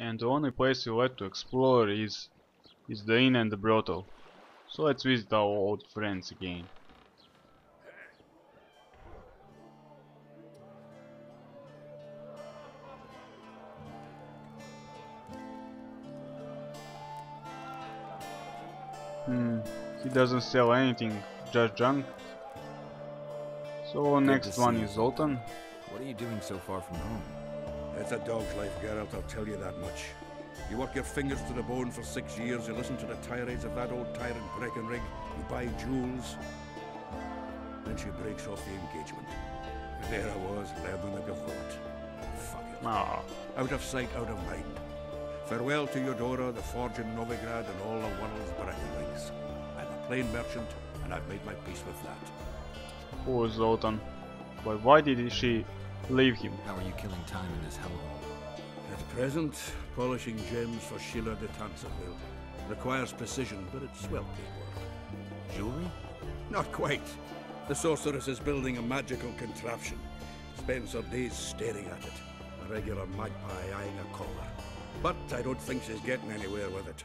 And the only place we like to explore is the inn and the brothel. So let's visit our old friends again. He doesn't sell anything, just junk. So next one is Zoltan. What are you doing so far from home? It's a dog's life, Geralt, I'll tell you that much. You work your fingers to the bone for 6 years, you listen to the tirades of that old tyrant Breckenrig, you buy jewels. Then she breaks off the engagement. And there I was, learning the gavotte. Fuck it. Out of sight, out of mind. Farewell to Eudora, the forge in Novigrad, and all the world's Breckenrigs. I'm a plain merchant, and I've made my peace with that. Poor Zoltan. But why did she leave him? How are you killing time in this hellhole? At present, polishing gems for Sheila de Tanserville. Requires precision, but it's well-paid work. Jewelry? Not quite. The sorceress is building a magical contraption. Spends her days staring at it. A regular magpie eyeing a collar. But I don't think she's getting anywhere with it.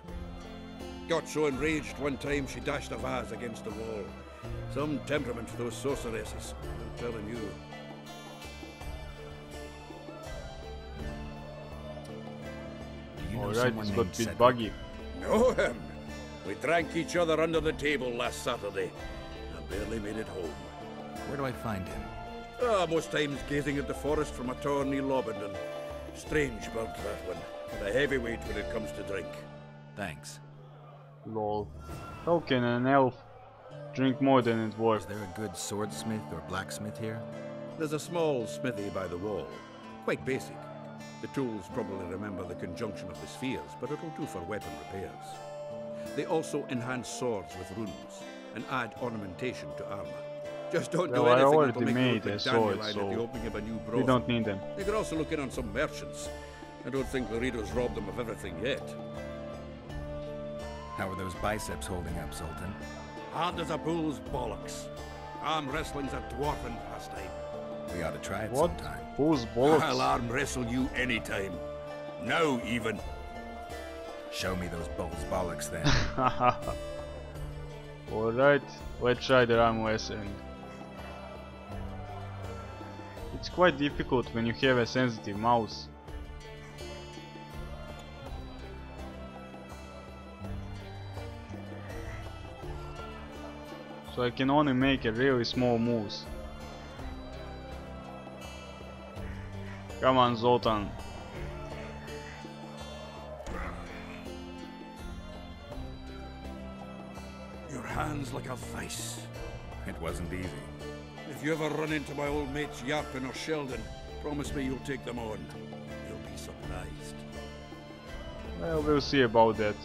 Got so enraged one time she dashed a vase against the wall. Some temperament for those sorceresses, I'm telling you. Alright, it's got a bit buggy. Know him? We drank each other under the table last Saturday. I barely made it home. Where do I find him? Most times gazing at the forest from a tower near Lobendon. Strange bird, that one. But a heavyweight when it comes to drink. Thanks. Lol. How can an elf drink more than it worth? Is there a good swordsmith or blacksmith here? There's a small smithy by the wall. Quite basic. The tools probably remember the conjunction of the spheres, but it'll do for weapon repairs. They also enhance swords with runes and add ornamentation to armor. Just don't do anything I already that'll make made you a look like sword, Dandelion so at the opening of a new brothel. we don't need them. You could also look in on some merchants. I don't think Laredo's robbed them of everything yet. How are those biceps holding up, Sultan? Hard as a bull's bollocks. Arm wrestling's a dwarven pastime. We ought to try it What? sometime. Who's bollocks? I'll arm wrestle you anytime. Now even. Show me those bull's bollocks then. Alright, let's try the arm wrestling. It's quite difficult when you have a sensitive mouse. So I can only make a really small moves. Come on, Zoltan. Your hand's like a vice. It wasn't easy. If you ever run into my old mates Yarpin or Sheldon, promise me you'll take them on. You'll be surprised. Well, we'll see about that.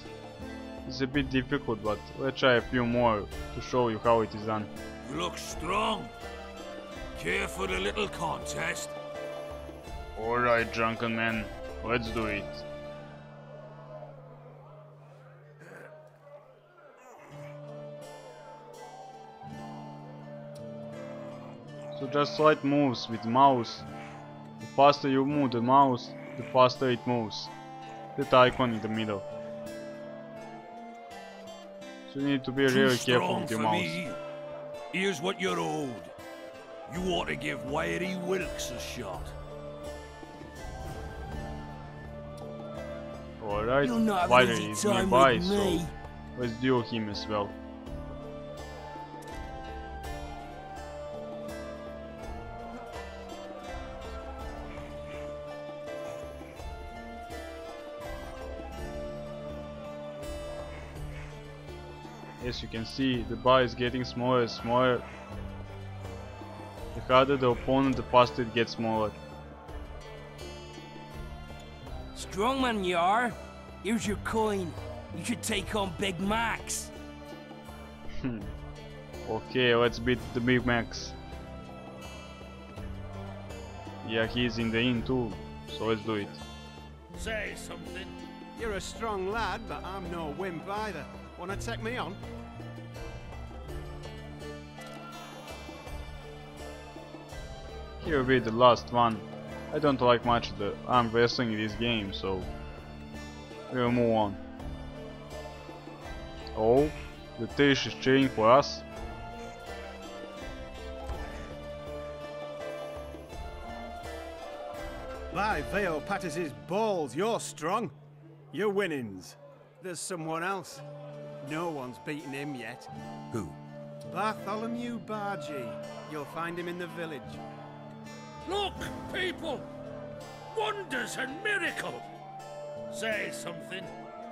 It's a bit difficult, but let's try a few more to show you how it is done. You look strong. Care for the little contest? Alright, Drunken man, let's do it. So just slight moves with mouse. The faster you move the mouse, the faster it moves. That icon in the middle. So you need to be really careful with your mouse. Me. Here's what you're owed. You ought to give Wiry Wilkes a shot. Alright, You'll not have Wiry easy is time nearby, with so me. let's duel him as well. As you can see, the bar is getting smaller and smaller. The harder the opponent, the faster it gets smaller. Strong man you are. Here's your coin. You should take on Big Max. Okay, let's beat the Big Max. Yeah, he's in the inn too, so let's do it. Say something. You're a strong lad, but I'm no wimp either. Wanna take me on? Here will be the last one. I don't like much the arm wrestling in this game, so We'll move on. Oh, the Tish is cheering for us. By Veo Pattis's balls, you're strong. You're winnings. There's someone else. No one's beaten him yet. Who? Bartholomew Bargy. You'll find him in the village. Look, people! Wonders and miracles! Say something,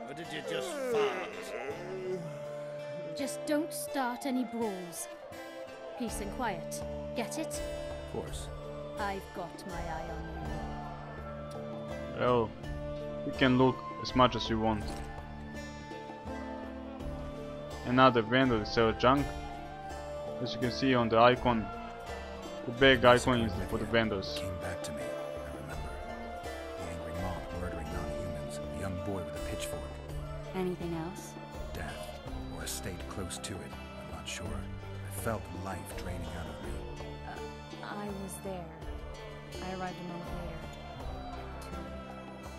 or did you just fart? Just don't start any brawls. Peace and quiet. Get it? Of course. I've got my eye on you. Well, you can look as much as you want. Another vendor sells junk. As you can see on the icon, the big icon is for the vendors. Came back to me, I remember. The angry mob murdering non-humans, a young boy with a pitchfork. Anything else? Death, or a state close to it, I'm not sure. I felt life draining out of me. I was there. I arrived a moment later.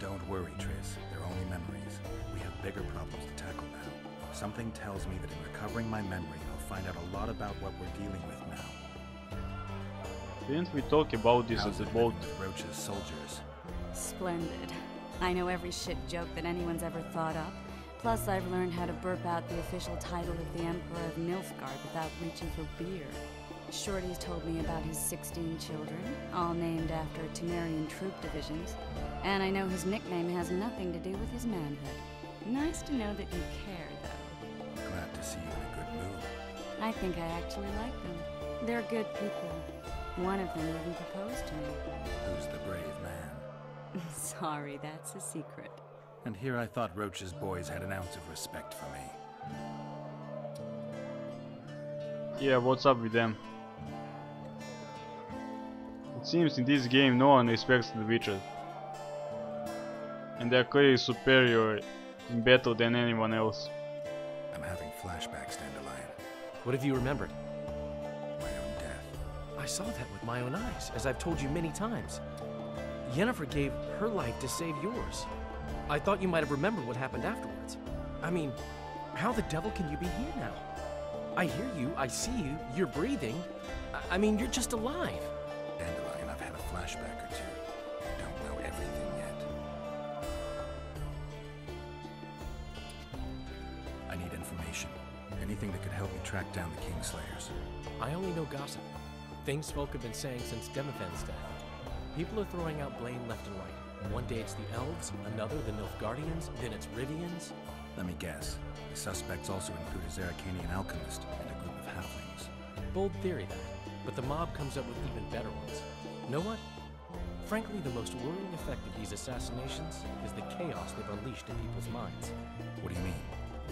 Don't worry, Triss. They're only memories. We have bigger problems to tackle now. Something tells me that in recovering my memory, I'll find out a lot about what we're dealing with now. Didn't we talk about this at the boat? With Roach's soldiers. Splendid. I know every shit joke that anyone's ever thought up. Plus, I've learned how to burp out the official title of the Emperor of Nilfgaard without reaching for beer. Shorty's told me about his 16 children, all named after Temerian troop divisions. And I know his nickname has nothing to do with his manhood. Nice to know that you care, though. Glad to see you in a good mood. I think I actually like them. They're good people. One of them even proposed to me. Who's the brave man? Sorry, that's a secret. And here I thought Roach's boys had an ounce of respect for me. Yeah, what's up with them? It seems in this game no one respects the Witcher. And they're clearly superior in battle than anyone else. I'm having flashbacks, Dandelion. What have you remembered? My own death. I saw that with my own eyes, as I've told you many times. Yennefer gave her life to save yours. I thought you might have remembered what happened afterwards. I mean, how the devil can you be here now? I hear you, I see you, you're breathing. I mean, you're just alive. Dandelion, I've had a flashback or two. I don't know everything yet. I need information. Anything that could help me track down the Kingslayers. I only know gossip. Things folk have been saying since Demophen's death. People are throwing out blame left and right. One day it's the Elves, another the Nilfgaardians, then it's Rivians. Let me guess. The suspects also include a Zerrikanian alchemist and a group of halflings. Bold theory, that. But the mob comes up with even better ones. Know what? Frankly, the most worrying effect of these assassinations is the chaos they've unleashed in people's minds. What do you mean?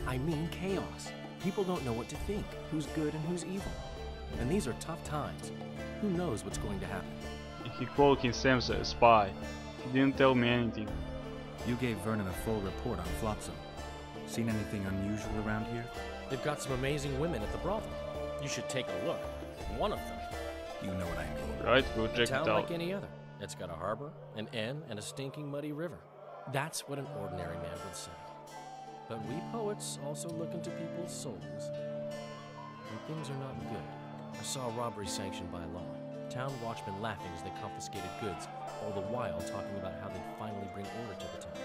I mean chaos. People don't know what to think, who's good and who's evil. And these are tough times. Who knows what's going to happen? He called himself a spy. He didn't tell me anything. You gave Vernon a full report on Flotsam. Seen anything unusual around here? They've got some amazing women at the brothel. You should take a look. One of them. You know what I mean. Right, we'll check A it town out. like any other. It's got a harbor, an inn, and a stinking muddy river. That's what an ordinary man would say. But we poets also look into people's souls. And things are not good. I saw a robbery sanctioned by law. Town watchmen laughing as they confiscated goods, all the while talking about how they'd finally bring order to the town.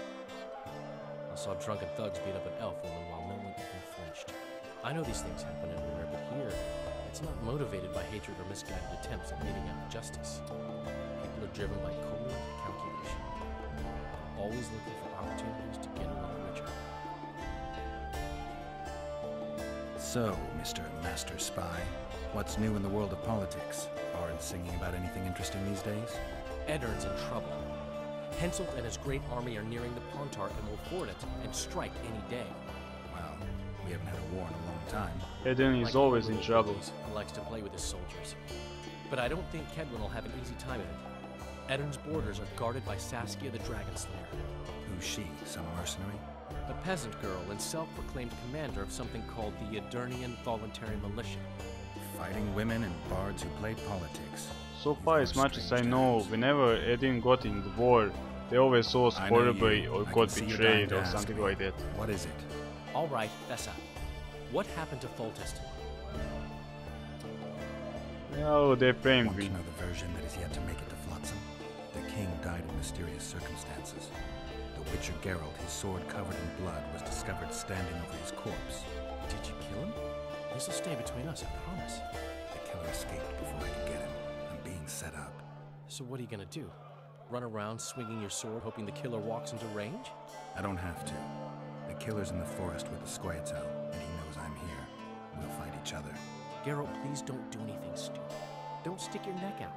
I saw drunken thugs beat up an elf woman while no one even flinched. I know these things happen everywhere, but here, it's not motivated by hatred or misguided attempts at meting out justice. People are driven by cold calculation, always looking for opportunities to get a little richer. So, Mr. Master Spy, what's new in the world of politics? Bard singing about anything interesting these days? Eddard's in trouble. Henselt and his great army are nearing the Pontar and will ford it and strike any day. Well, we haven't had a war in a long time. Eden is Like always all in trouble. bullies, he likes to play with his soldiers. But I don't think Kedwin will have an easy time of it. Eddard's borders are guarded by Saskia the Dragon Slayer. Who's she? Some mercenary? A peasant girl and self-proclaimed commander of something called the Edirnian Voluntary Militia. Fighting women and bards who play politics. So far, as much as I know, whenever Eden got in the war, They always saw us I know horribly you. or I can got see you're betrayed dying or to ask something me. like that. What is it? All right, fess up. What happened to Foltest? Oh, they framed Want me. to know the version that is yet to make it to Flotsam? The king died in mysterious circumstances. The Witcher Geralt, his sword covered in blood, was discovered standing over his corpse. Did you kill him? This'll stay between us, I promise. The killer escaped before I could get him. I'm being set up. So what are you gonna do? Run around swinging your sword hoping the killer walks into range? I don't have to. The killer's in the forest with the Scoia'tael, and he knows I'm here. We'll find each other. Geralt, please don't do anything stupid. Don't stick your neck out.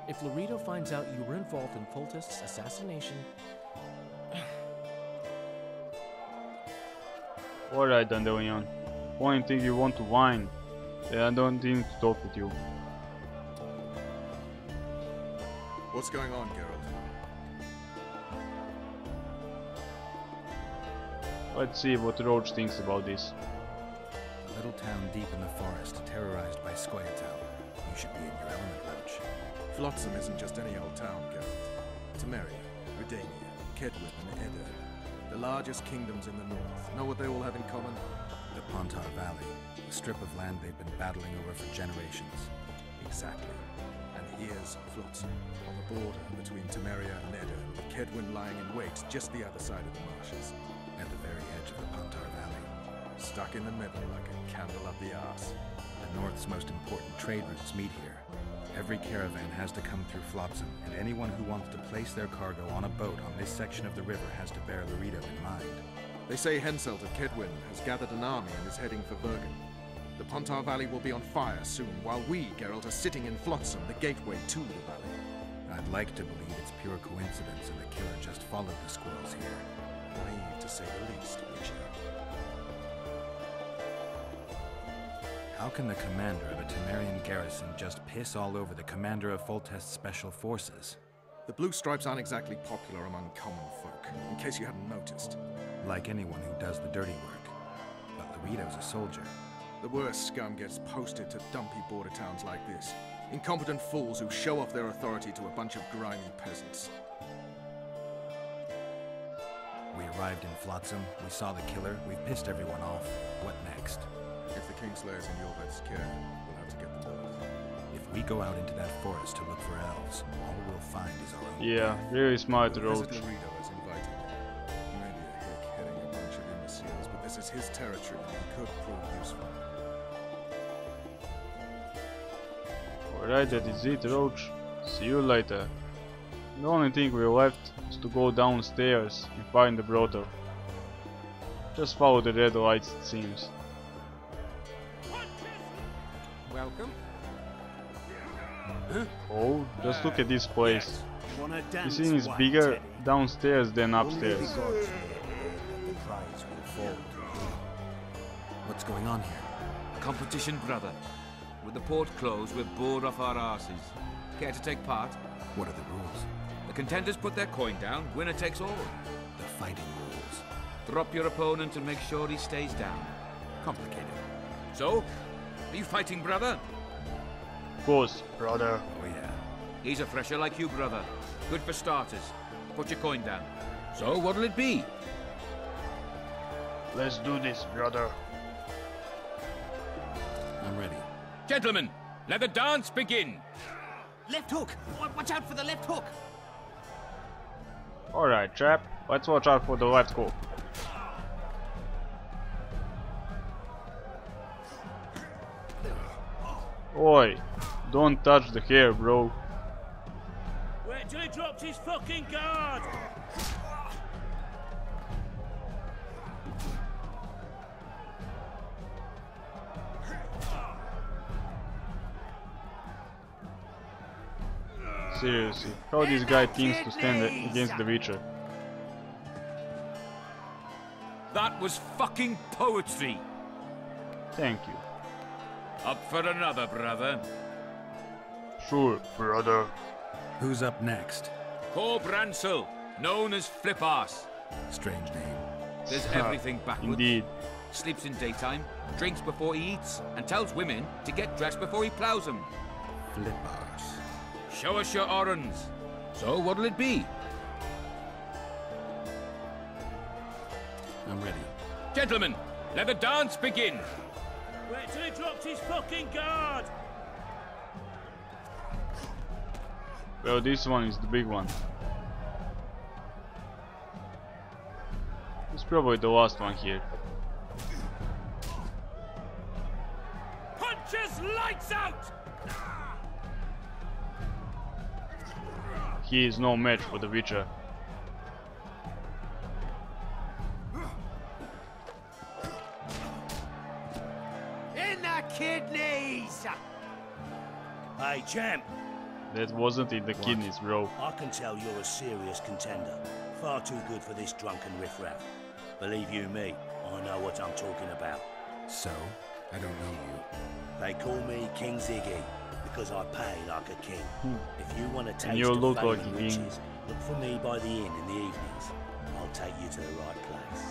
If Laredo finds out you were involved in Foltest's assassination... Alright, Dandelion. Only thing you want to whine. Then I don't need to talk with you. What's going on, Geralt? Let's see what Roach thinks about this. A little town deep in the forest, terrorized by Scoia'tael. You should be in your element, Roach. Flotsam isn't just any old town, Geralt. Temeria, Redania, Kedwin, and Edirn. The largest kingdoms in the north. Know what they all have in common? The Pontar Valley, a strip of land they've been battling over for generations. Exactly. And here's Flotsam, on the border between Temeria and Edirn, with Kedwin lying in wait just the other side of the marshes. At the very edge of the Pontar Valley. Stuck in the middle like a candle up the arse. The north's most important trade routes meet here. Every caravan has to come through Flotsam, and anyone who wants to place their cargo on a boat on this section of the river has to bear Laredo in mind. They say Henselt of Kedwin has gathered an army and is heading for Vergen. The Pontar Valley will be on fire soon, while we, Geralt, are sitting in Flotsam, the gateway to the valley. I'd like to believe it's pure coincidence and the killer just followed the squirrels here. Naive to say the least, Witcher. How can the commander of a Temerian garrison just piss all over the commander of Foltest's special forces? The Blue Stripes aren't exactly popular among common folk, in case you hadn't noticed. Like anyone who does the dirty work. But Laredo's a soldier. The worst scum gets posted to dumpy border towns like this. Incompetent fools who show off their authority to a bunch of grimy peasants. We arrived in Flotsam, we saw the killer, we've pissed everyone off. What next? If the Kingslayer's in Jorved's care, we'll have to get them both. If we go out into that forest to look for elves, all we'll find is our own. Yeah, really smart, Roach. Visit Laredo has invited you. He may be a hick heading a bunch of imbeciles, but this is his territory and he could prove useful. Alright, that is it, Roach. See you later. The only thing we left is to go downstairs and find the brothel. Just follow the red lights, it seems. Welcome. Oh, just look at this place. Wanna dance, This inn is white bigger teddy? downstairs than upstairs. What's going on here? Competition, brother. With the port closed, we're bored off our arses. Care to take part? What are the rules? The contenders put their coin down, winner takes all. The fighting rules. Drop your opponent and make sure he stays down. Complicated. So, are you fighting, brother? Of course, brother. Oh yeah. He's a fresher like you, brother. Good for starters. Put your coin down. So, what'll it be? Let's do this, brother. I'm ready. Gentlemen, let the dance begin! Left hook! Watch out for the left hook! Alright, chap. Let's watch out for the left hook. Oi, don't touch the hair, bro. Wait till he drops his fucking guard! Seriously, how this guy thinks to stand against the Witcher? That was fucking poetry! Thank you. Up for another, brother. Sure, brother. Who's up next? Cor Bransel, known as Flip-Arse. Strange name. Does everything backwards. Indeed. Sleeps in daytime, drinks before he eats, and tells women to get dressed before he plows them. Flip-Arse. Show us your orans. So what'll it be? I'm ready. Gentlemen, let the dance begin. Wait till he drops his fucking guard! Well, this one is the big one. It's probably the last one here. Punches lights out! He is no match for the Witcher. In the kidneys! Hey, champ. That wasn't in the kidneys, bro. I can tell you're a serious contender. Far too good for this drunken riffraff. Believe you me, I know what I'm talking about. So? I don't know you. They call me King Ziggy because I pay like a king. If you want to taste you of look fame like and a king. riches, look for me by the inn in the evenings. I'll take you to the right place.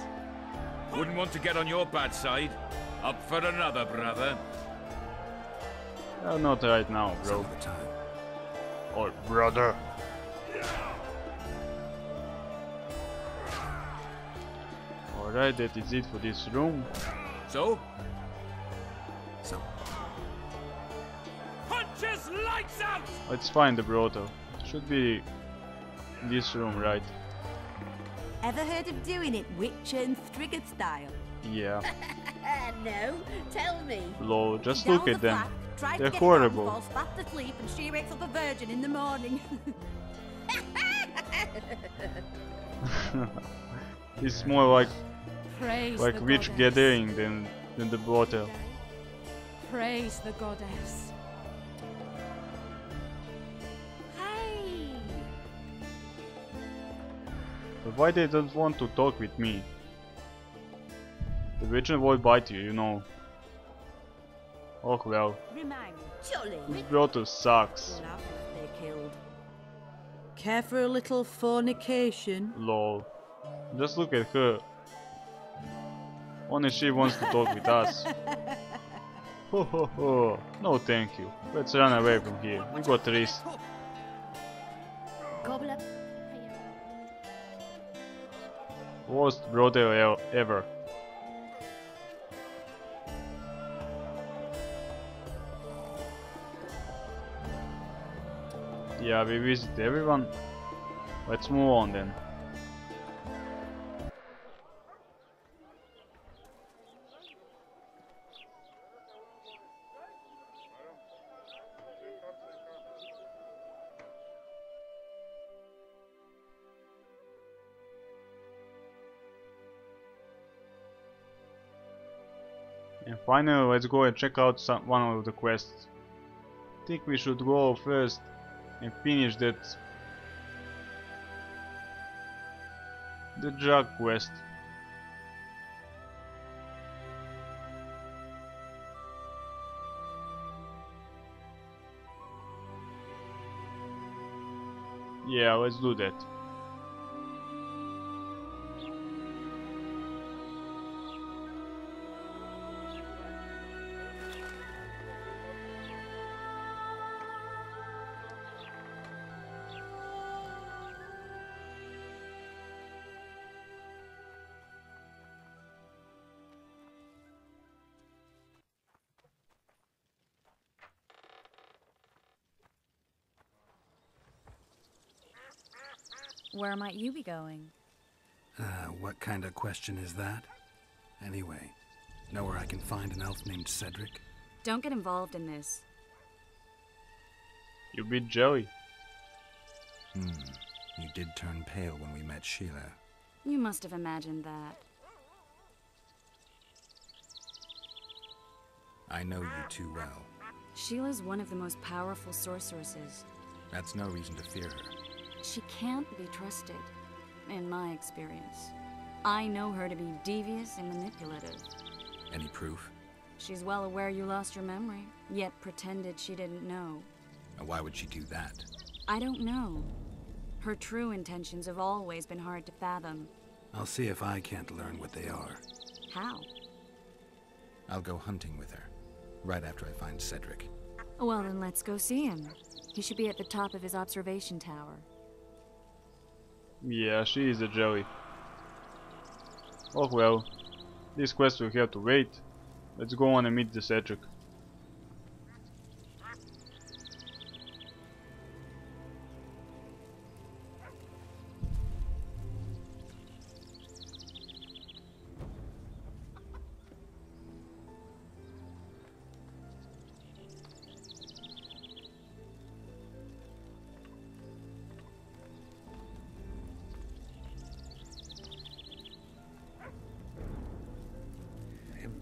Wouldn't want to get on your bad side. Up for another, brother. Not right now, Some bro. of the time. Or brother. Alright, that is it for this room. So? Punches lights out! Let's find the brothel. Should be in this room, right? Ever heard of doing it Witcher and Striggett style? Yeah. No, tell me. Lol, just Down look the at them. flat, tries They're to get it out and horrible. falls fast asleep, and she wakes up a virgin in the morning. It's more like Praise the witch goddess. gathering than the brothel. Praise the goddess. Hey! But why they don't want to talk with me? The witch will bite you, you know. Oh well. Remind me, Jolly. This brothel sucks. Love if they killed. Care for a little fornication? Lol. Just look at her. Only she wants to talk with us. Ho ho ho. No thank you. Let's run away from here. We got risk. Gobble up. Worst brothel ever. Yeah, we visit everyone. Let's move on then. And finally, let's go and check out one of the quests. I think we should go first and finish the drug quest. Yeah, let's do that. Where might you be going? What kind of question is that? Anyway, know where I can find an elf named Cedric? Don't get involved in this. You beat Jelly. You did turn pale when we met Sheila. You must have imagined that. I know you too well. Sheila's one of the most powerful sorceresses. That's no reason to fear her. She can't be trusted, in my experience. I know her to be devious and manipulative. Any proof? She's well aware you lost your memory, yet pretended she didn't know. Why would she do that? I don't know. Her true intentions have always been hard to fathom. I'll see if I can't learn what they are. How? I'll go hunting with her, right after I find Cedric. Well, then let's go see him. He should be at the top of his observation tower. Yeah, she is a Jelly. Oh well, this quest will have to wait. Let's go on and meet the Cedric.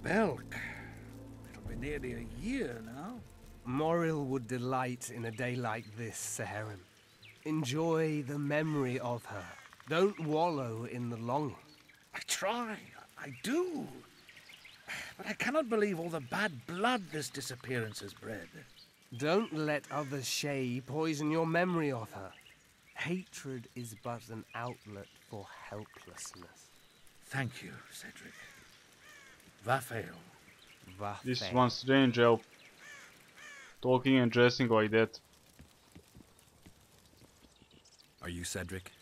Belk. It'll be nearly a year now. Moril would delight in a day like this, Saharim. Enjoy the memory of her. Don't wallow in the longing. I try. I do. But I cannot believe all the bad blood this disappearance has bred. Don't let other Shay poison your memory of her. Hatred is but an outlet for helplessness. Thank you, Cedric. Vafail. This is one strange elf. Talking and dressing like that. Are you Cedric?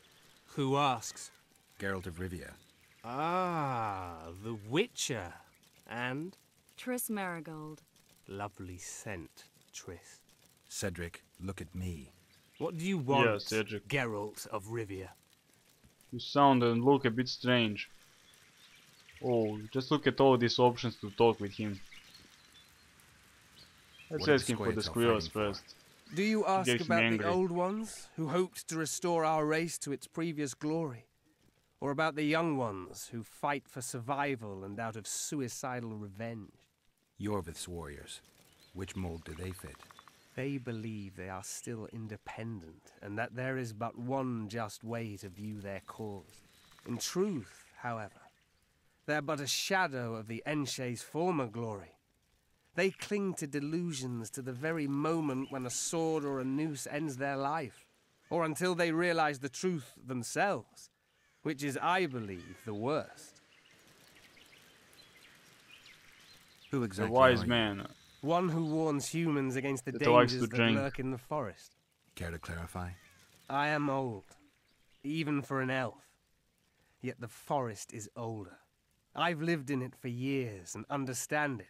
Who asks? Geralt of Rivia. Ah, the Witcher. And? Triss Marigold. Lovely scent, Triss. Cedric, look at me. What do you want, Yeah, Cedric. Geralt of Rivia? You sound and look a bit strange. Oh, just look at all these options to talk with him. Let's ask him for the squirrels first. Do you ask Gets me about the angry. old ones, who hoped to restore our race to its previous glory? Or about the young ones, who fight for survival and out of suicidal revenge? Yorvith's warriors. Which mold do they fit? They believe they are still independent, and that there is but one just way to view their cause. In truth, however, they're but a shadow of the Enshay's former glory. They cling to delusions to the very moment when a sword or a noose ends their life, or until they realize the truth themselves, which is, I believe, the worst. Who exactly A wise are you? man. One who warns humans against the That likes dangers to that drink. lurk in the forest. Care to clarify? I am old, even for an elf. Yet the forest is older. I've lived in it for years and understand it,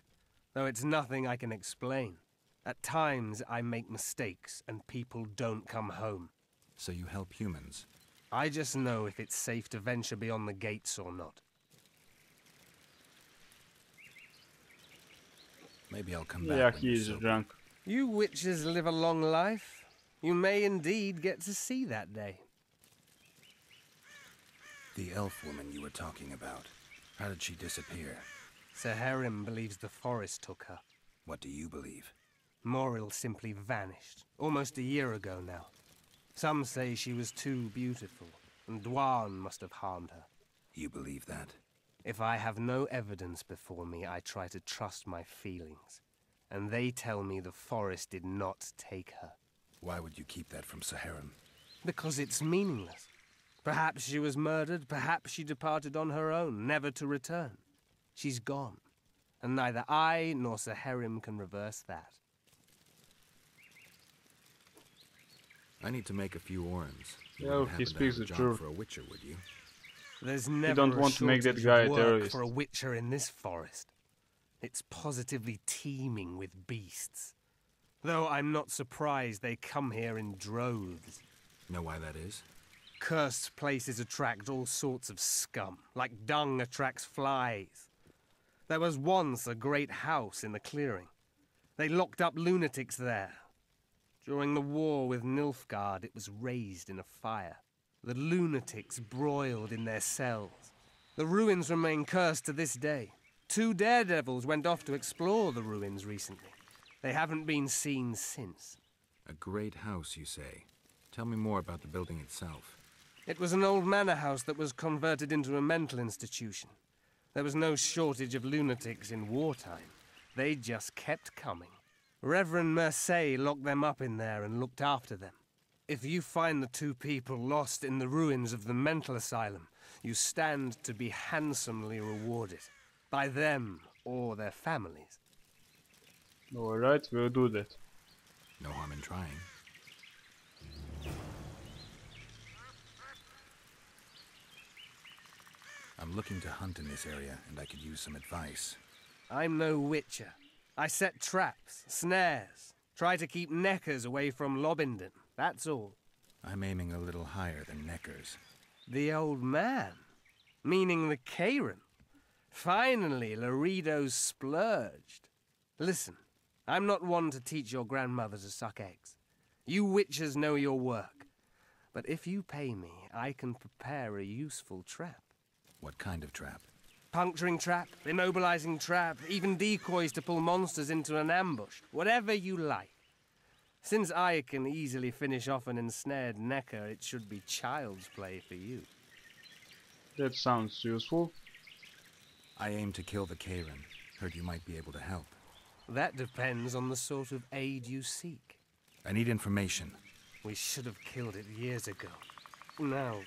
though it's nothing I can explain. At times I make mistakes and people don't come home. So you help humans? I just know if it's safe to venture beyond the gates or not. Maybe I'll come back. Yeah, when he you're is sober. drunk. You witches live a long life. You may indeed get to see that day. The elf woman you were talking about. How did she disappear? Saharim believes the forest took her. What do you believe? Moril simply vanished, almost a year ago now. Some say she was too beautiful, and Dwan must have harmed her. You believe that? If I have no evidence before me, I try to trust my feelings. And they tell me the forest did not take her. Why would you keep that from Saharim? Because it's meaningless. Perhaps she was murdered, perhaps she departed on her own, never to return. She's gone, and neither I nor Saharim can reverse that. I need to make a few orens. You Yeah, wouldn't he happen to speaks have a the job truth. for a witcher, would you? There's never don't a want to make that shortage guy of a work terrorist. for a witcher in this forest. It's positively teeming with beasts. Though I'm not surprised they come here in droves. Know why that is? Cursed places attract all sorts of scum, like dung attracts flies. There was once a great house in the clearing. They locked up lunatics there. During the war with Nilfgaard, it was razed in a fire. The lunatics broiled in their cells. The ruins remain cursed to this day. 2 daredevils went off to explore the ruins recently. They haven't been seen since. A great house, you say. Tell me more about the building itself. It was an old manor house that was converted into a mental institution. There was no shortage of lunatics in wartime. They just kept coming. Reverend Mercey locked them up in there and looked after them. If you find the 2 people lost in the ruins of the mental asylum, you stand to be handsomely rewarded. By them or their families. Alright, we'll do that. No harm in trying. I'm I'm looking to hunt in this area, and I could use some advice. I'm no witcher. I set traps, snares, try to keep neckers away from Lobindon, that's all. I'm aiming a little higher than neckers. The old man? Meaning the Karen? Finally, Laredo's splurged. Listen, I'm not one to teach your grandmother to suck eggs. You witchers know your work. But if you pay me, I can prepare a useful trap. What kind of trap? Puncturing trap, immobilizing trap, even decoys to pull monsters into an ambush. Whatever you like. Since I can easily finish off an ensnared necker, it should be child's play for you. That sounds useful. I aim to kill the Karen. Heard you might be able to help. That depends on the sort of aid you seek. I need information. We should have killed it years ago. Now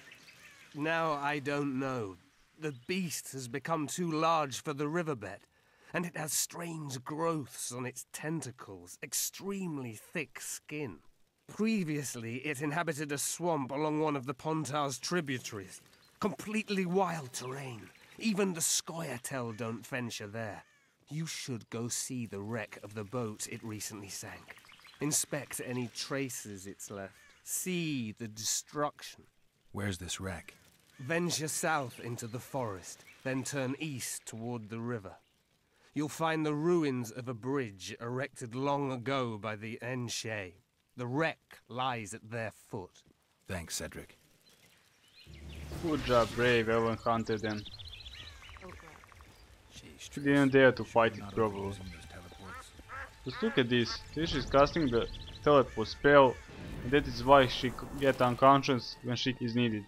I don't know. The beast has become too large for the riverbed, and it has strange growths on its tentacles, extremely thick skin. Previously, it inhabited a swamp along one of the Pontar's tributaries. Completely wild terrain. Even the Scoia'tael don't venture there. You should go see the wreck of the boat it recently sank. Inspect any traces it's left. See the destruction. Where's this wreck? Venture south into the forest, then turn east toward the river. You'll find the ruins of a bridge erected long ago by the Enshe. The wreck lies at their foot. Thanks, Cedric. Good job, brave Elven Hunter then. She didn't dare to fight it properly. Just look at this. Trish is casting the teleport spell, and that is why she get unconscious when she is needed.